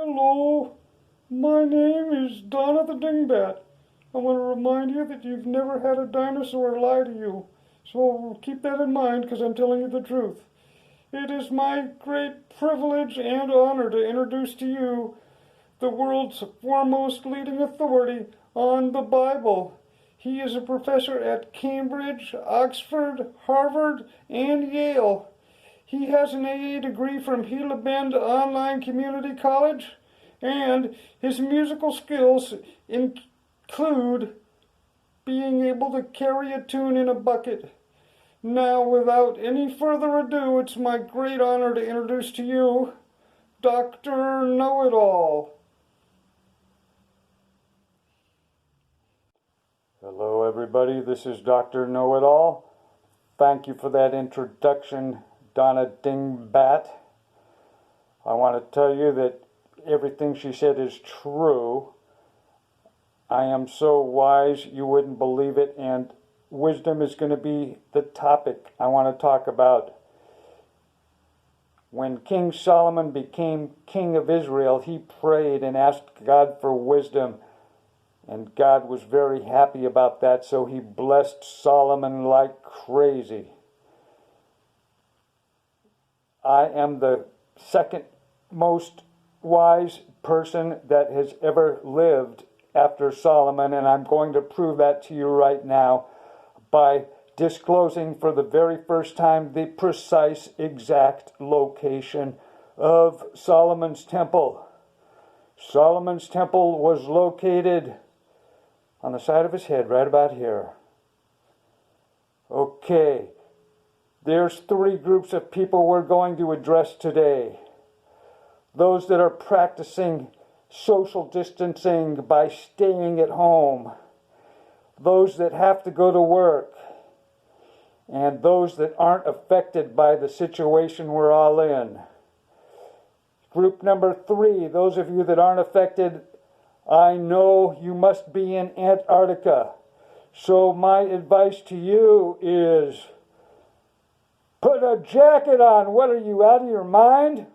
Hello, my name is Donna the Dingbat. I want to remind you that you've never had a dinosaur lie to you. So keep that in mind because I'm telling you the truth. It is my great privilege and honor to introduce to you the world's foremost leading authority on the Bible. He is a professor at Cambridge, Oxford, Harvard, and Yale. He has an AA degree from Gila Bend Online Community College, and his musical skills include being able to carry a tune in a bucket. Now, without any further ado, it's my great honor to introduce to you Dr. Know-It-All. Hello, everybody. This is Dr. Know-It-All. Thank you for that introduction, Donna Dingbat. I want to tell you that everything she said is true. I am so wise you wouldn't believe it, and wisdom is going to be the topic I want to talk about. When King Solomon became king of Israel, he prayed and asked God for wisdom, and God was very happy about that, so he blessed Solomon like crazy. I am the second most wise person that has ever lived after Solomon, and I'm going to prove that to you right now by disclosing for the very first time the precise exact location of Solomon's temple. Solomon's temple was located on the side of his head, right about here. Okay. There's three groups of people we're going to address today. Those that are practicing social distancing by staying at home. Those that have to go to work. And those that aren't affected by the situation we're all in. Group number 3, those of you that aren't affected, I know you must be in Antarctica. So my advice to you is, put a jacket on. What are you, out of your mind?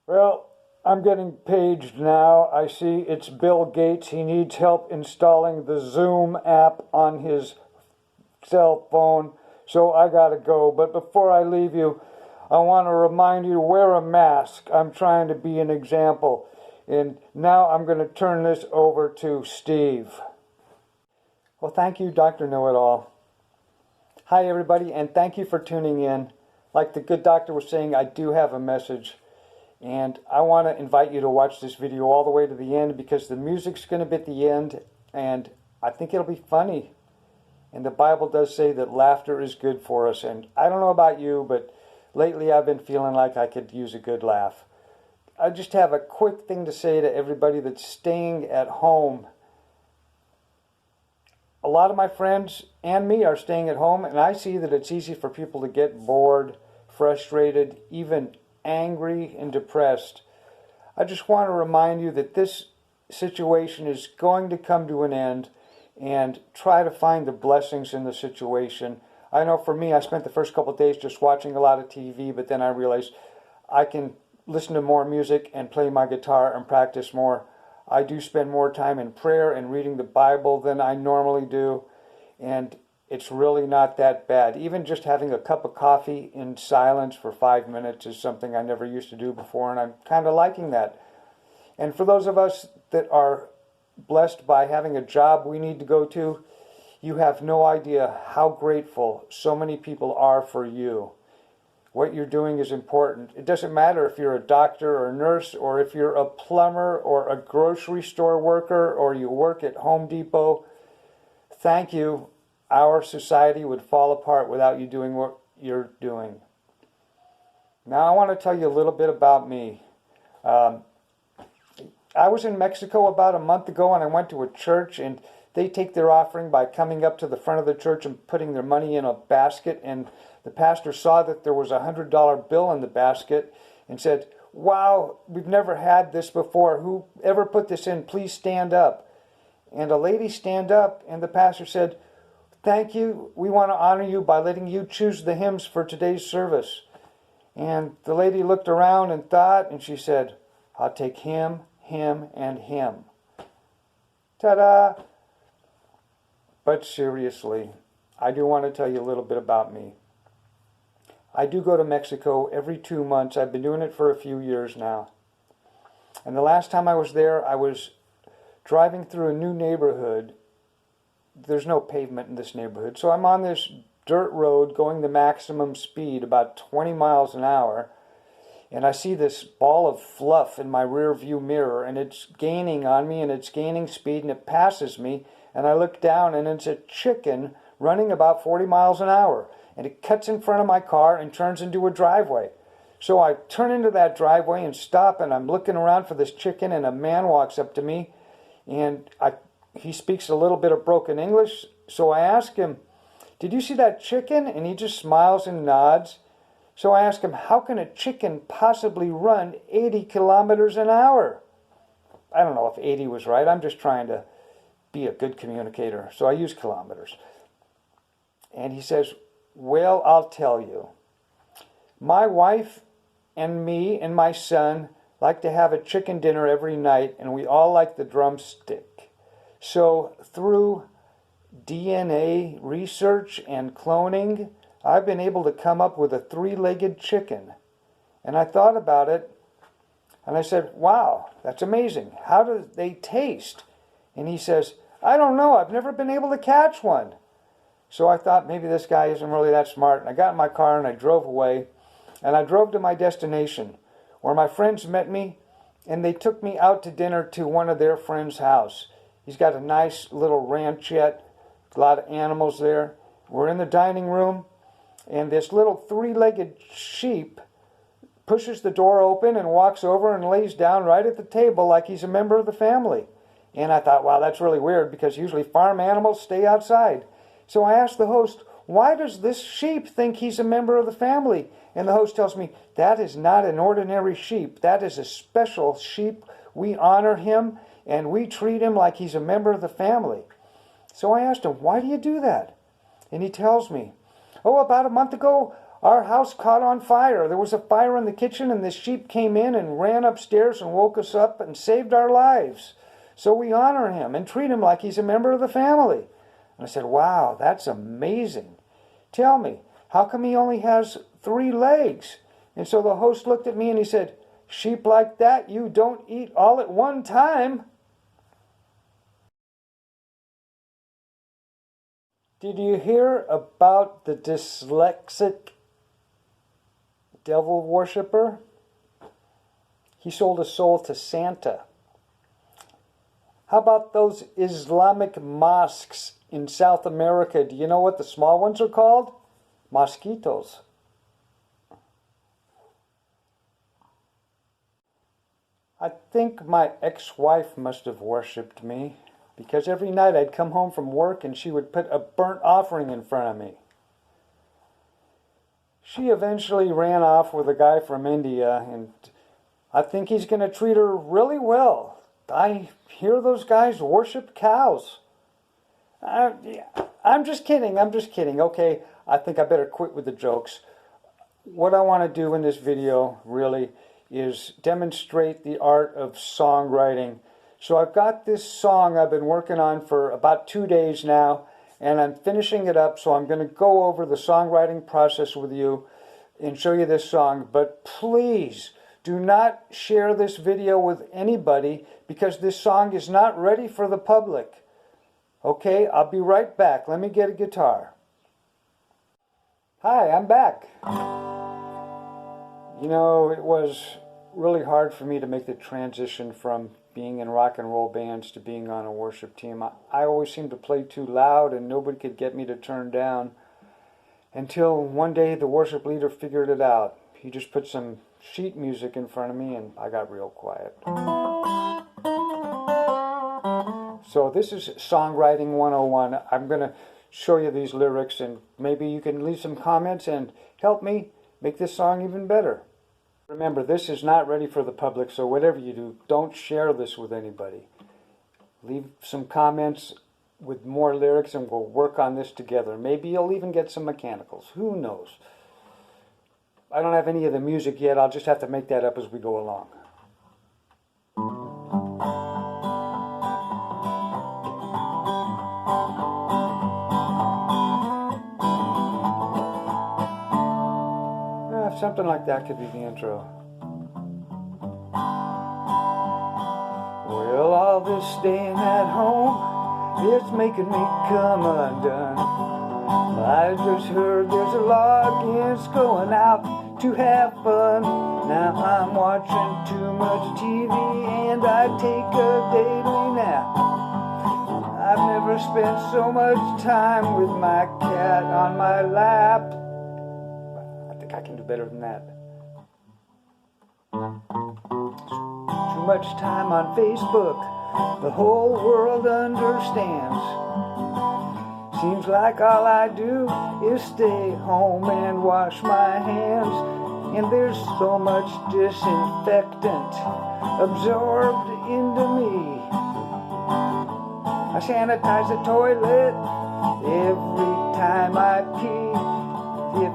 Well, I'm getting paged now. I see it's Bill Gates. He needs help installing the Zoom app on his cell phone. So I gotta go. But before I leave you, I want to remind you to wear a mask. I'm trying to be an example. And now I'm going to turn this over to Steve. Well, thank you, Dr. Know-It-All. Hi, everybody, and thank you for tuning in. Like the good doctor was saying, I do have a message. And I want to invite you to watch this video all the way to the end because the music's going to be at the end, and I think it'll be funny. And the Bible does say that laughter is good for us. And I don't know about you, but lately I've been feeling like I could use a good laugh. I just have a quick thing to say to everybody that's staying at home. A lot of my friends and me are staying at home, and I see that it's easy for people to get bored, frustrated, even angry and depressed. I just want to remind you that this situation is going to come to an end, and try to find the blessings in the situation. I know for me, I spent the first couple of days just watching a lot of TV, but then I realized I can listen to more music and play my guitar and practice more. I do spend more time in prayer and reading the Bible than I normally do, and it's really not that bad. Even just having a cup of coffee in silence for 5 minutes is something I never used to do before, and I'm kind of liking that. And for those of us that are blessed by having a job we need to go to, you have no idea how grateful so many people are for you. What you're doing is important. It doesn't matter if you're a doctor or a nurse, or if you're a plumber or a grocery store worker, or you work at Home Depot. Thank you. Our society would fall apart without you doing what you're doing. Now I want to tell you a little bit about me. I was in Mexico about a month ago, and I went to a church, and they take their offering by coming up to the front of the church and putting their money in a basket. And the pastor saw that there was a $100 bill in the basket and said, "Wow, we've never had this before. Whoever put this in, please stand up." And a lady stand up, and the pastor said, "Thank you. We want to honor you by letting you choose the hymns for today's service." And the lady looked around and thought, and she said, I'll take him, him, and him. Ta-da! But seriously, I do want to tell you a little bit about me. I do go to Mexico every 2 months. I've been doing it for a few years now. And the last time I was there, I was driving through a new neighborhood. There's no pavement in this neighborhood. So I'm on this dirt road going the maximum speed, about 20 miles an hour. And I see this ball of fluff in my rear view mirror, and it's gaining on me, and it's gaining speed, and it passes me. And I look down, and it's a chicken running about 40 miles an hour. And it cuts in front of my car and turns into a driveway. So I turn into that driveway and stop, and I'm looking around for this chicken, and a man walks up to me, and he speaks a little bit of broken English. So I ask him, did you see that chicken? And he just smiles and nods. So I ask him, how can a chicken possibly run 80 kilometers an hour? I don't know if 80 was right. I'm just trying to be a good communicator. So I use kilometers. And he says, well, I'll tell you. My wife and me and my son like to have a chicken dinner every night, and we all like the drumstick. So through DNA research and cloning, I've been able to come up with a 3-legged chicken. And I thought about it, and I said, wow, that's amazing. How do they taste? And he says, I don't know. I've never been able to catch one. So I thought maybe this guy isn't really that smart. And I got in my car and I drove away. And I drove to my destination, where my friends met me, and they took me out to dinner to one of their friends' house. He's got a nice little ranchette, a lot of animals there. We're in the dining room, and this little 3-legged sheep pushes the door open and walks over and lays down right at the table like he's a member of the family. And I thought, wow, that's really weird, because usually farm animals stay outside. So I asked the host, why does this sheep think he's a member of the family? And the host tells me, that is not an ordinary sheep. That is a special sheep. We honor him, and we treat him like he's a member of the family. So I asked him, why do you do that? And he tells me, oh, about a month ago, our house caught on fire. There was a fire in the kitchen, and this sheep came in and ran upstairs and woke us up and saved our lives. So we honor him and treat him like he's a member of the family. And I said, wow, that's amazing. Tell me, how come he only has 3 legs? And so the host looked at me and he said, sheep like that you don't eat all at one time. Did you hear about the dyslexic devil worshiper? He sold his soul to Santa. How about those Islamic mosques in South America? Do you know what the small ones are called? Mosquitoes. I think my ex-wife must have worshipped me, because every night I'd come home from work and she would put a burnt offering in front of me. She eventually ran off with a guy from India, and I think he's going to treat her really well. I hear those guys worship cows. I'm just kidding. Okay, I think I better quit with the jokes. What I want to do in this video, really, is demonstrate the art of songwriting. So I've got this song I've been working on for about 2 days now, and I'm finishing it up, so I'm going to go over the songwriting process with you and show you this song. But please do not share this video with anybody, because this song is not ready for the public. Okay, I'll be right back. Let me get a guitar. Hi, I'm back. You know, it was really hard for me to make the transition from being in rock and roll bands to being on a worship team. I always seemed to play too loud and nobody could get me to turn down, until one day the worship leader figured it out. He just put some sheet music in front of me and I got real quiet. So this is Songwriting 101. I'm going to show you these lyrics, and maybe you can leave some comments and help me make this song even better. Remember, this is not ready for the public, so whatever you do, don't share this with anybody. Leave some comments with more lyrics and we'll work on this together. Maybe you'll even get some mechanicals. Who knows? I don't have any of the music yet. I'll just have to make that up as we go along. Something like that could be the intro. Well, all this staying at home, it's making me come undone. I just heard there's a law against going out to have fun. Now I'm watching too much TV and I take a daily nap. I've never spent so much time with my cat on my lap. I can do better than that. Too much time on Facebook, the whole world understands. Seems like all I do is stay home and wash my hands. And there's so much disinfectant absorbed into me. I sanitize the toilet every time I pee. If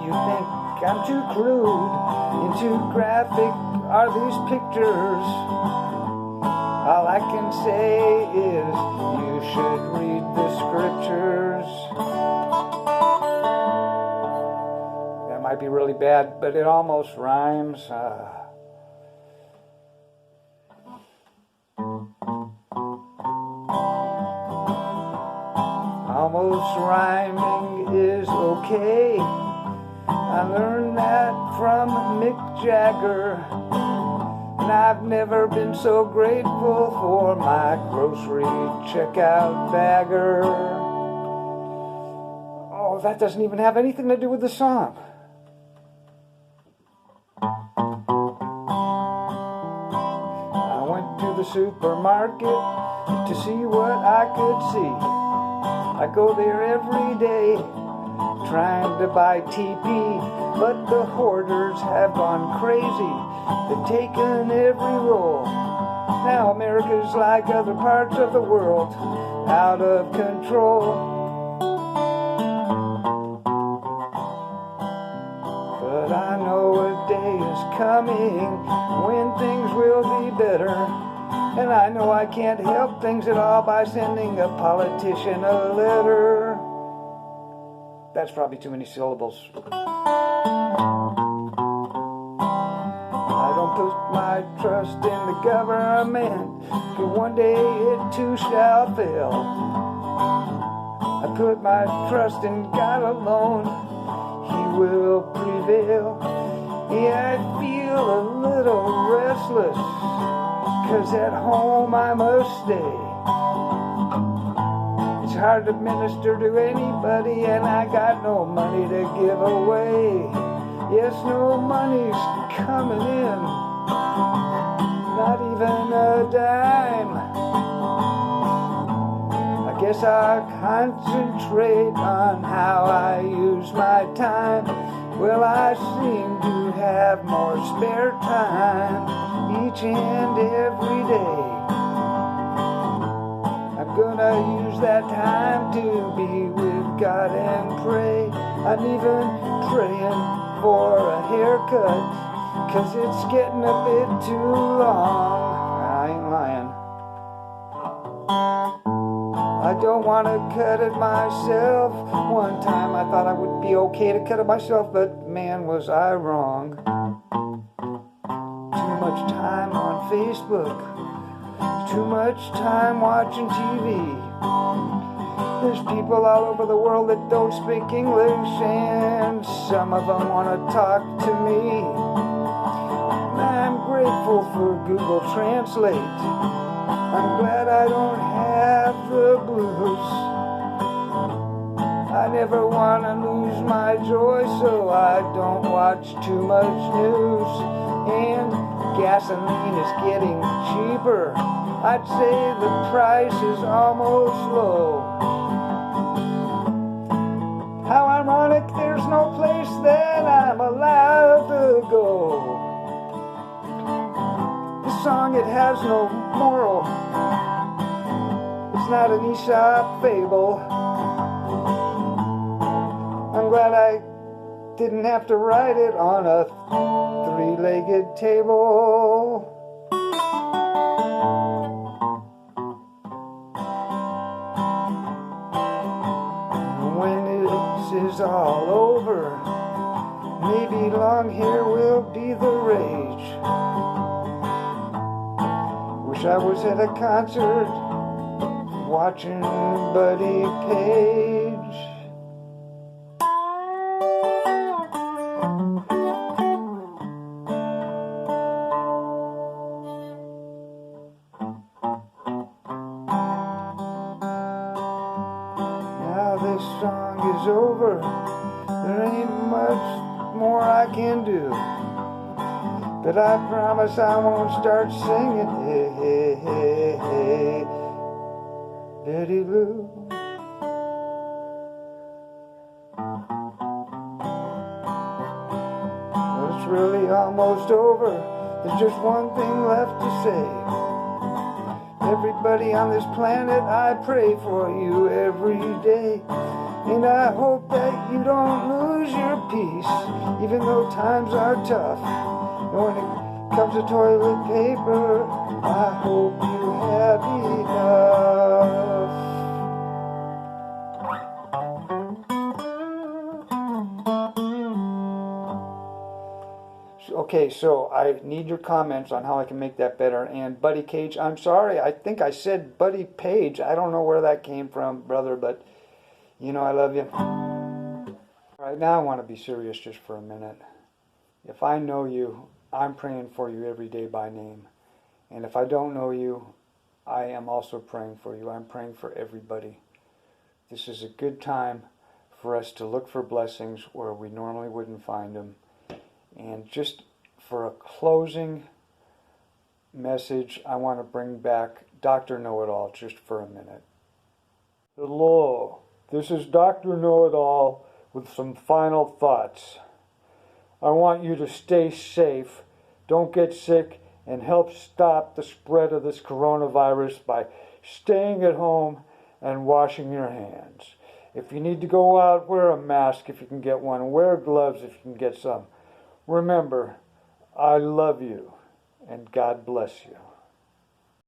you think I'm too crude and too graphic are these pictures, all I can say is you should read the scriptures. That might be really bad, but it almost rhymes. Almost rhyming is okay. I learned that from Mick Jagger, and I've never been so grateful for my grocery checkout bagger. Oh, that doesn't even have anything to do with the song. I went to the supermarket to see what I could see. I go there every day trying to buy TP, but the hoarders have gone crazy. They've taken every roll. Now America's like other parts of the world, out of control. But I know a day is coming when things will be better. And I know I can't help things at all by sending a politician a letter. That's probably too many syllables. I don't put my trust in the government, for one day it too shall fail. I put my trust in God alone, He will prevail. Yeah, I feel a little restless, 'cause at home I must stay. It's hard to minister to anybody, and I got no money to give away. Yes, no money's coming in, not even a dime. I guess I'll concentrate on how I use my time. Well, I seem to have more spare time each and every day. I'm gonna use that time to be with God and pray. I'm even praying for a haircut, 'cause it's getting a bit too long. I ain't lying. I don't want to cut it myself. One time I thought I would be okay to cut it myself, but man, was I wrong. Too much time on Facebook, too much time watching TV. There's people all over the world that don't speak English, and some of them want to talk to me. I'm grateful for Google Translate. I'm glad I don't have the blues. I never want to lose my joy, so I don't watch too much news. And gasoline is getting cheaper. I'd say the price is almost low. How ironic, there's no place that I'm allowed to go. This song, it has no moral. It's not an Aesop fable. I'm glad I Didn't have to write it on a three-legged table. When this is all over, maybe long hair will be the rage. Wish I was at a concert watching Buddy Page. Now this song is over, there ain't much more I can do, but I promise I won't start singing, hey, hey, hey, hey, Betty Lou. Well, it's really almost over, there's just one thing left to say. Everybody on this planet, I pray for you every day. And I hope that you don't lose your peace, even though times are tough. And when it comes to toilet paper, I hope you have enough. Okay, so I need your comments on how I can make that better. And Buddy Cage, I'm sorry, I think I said Buddy Page. I don't know where that came from, brother, but you know I love you. All right, now I want to be serious just for a minute. If I know you, I'm praying for you every day by name. And if I don't know you, I am also praying for you. I'm praying for everybody. This is a good time for us to look for blessings where we normally wouldn't find them. And just for a closing message, I want to bring back Dr. Know-It-All just for a minute. Hello, this is Dr. Know-It-All with some final thoughts. I want you to stay safe, don't get sick, and help stop the spread of this coronavirus by staying at home and washing your hands. If you need to go out, wear a mask if you can get one. Wear gloves if you can get some. Remember, I love you, and God bless you.